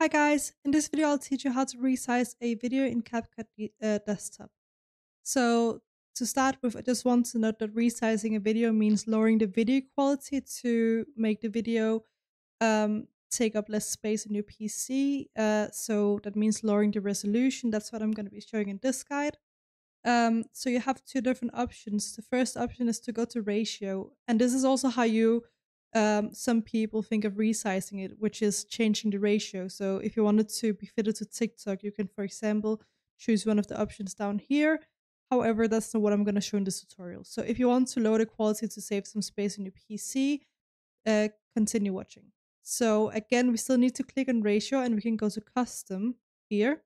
Hi guys, in this video I'll teach you how to resize a video in CapCut Desktop. So to start with, I just want to note that resizing a video means lowering the video quality to make the video take up less space in your PC. So that means lowering the resolution. That's what I'm going to be showing in this guide. So you have two different options. The first option is to go to ratio, and this is also how you some people think of resizing it, which is changing the ratio. So if you wanted to be fitted to TikTok, you can, for example, choose one of the options down here. However, that's not what I'm going to show in this tutorial. So if you want to lower the quality to save some space on your PC, continue watching. So again, we still need to click on ratio, and we can go to custom here.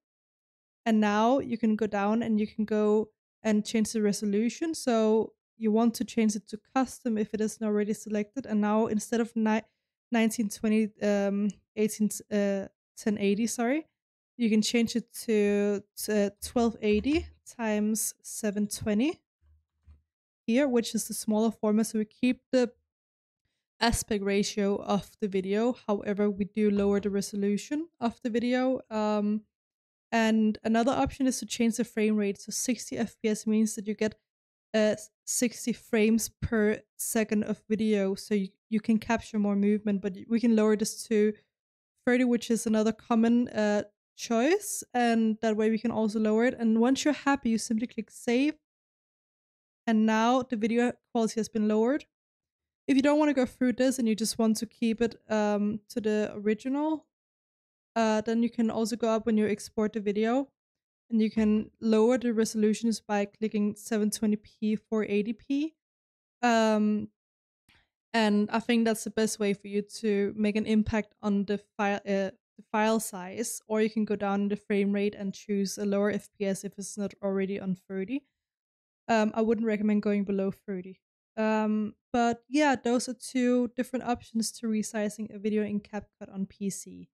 And now you can go down and you can go and change the resolution. So you want to change it to custom if it isn't already selected. And now instead of 1920, 1080, sorry, you can change it to 1280 times 720 here, which is the smaller format. So we keep the aspect ratio of the video. However, we do lower the resolution of the video. And another option is to change the frame rate. So 60 FPS means that you get 60 frames per second of video. So you can capture more movement, but we can lower this to 30, which is another common choice. And that way we can also lower it. And once you're happy, you simply click save. And now the video quality has been lowered. If you don't want to go through this and you just want to keep it to the original, then you can also go up when you export the video and you can lower the resolutions by clicking 720p 480p. And I think that's the best way for you to make an impact on the file size, or you can go down in the frame rate and choose a lower FPS if it's not already on 30. I wouldn't recommend going below 30. But yeah, those are two different options to resizing a video in CapCut on PC.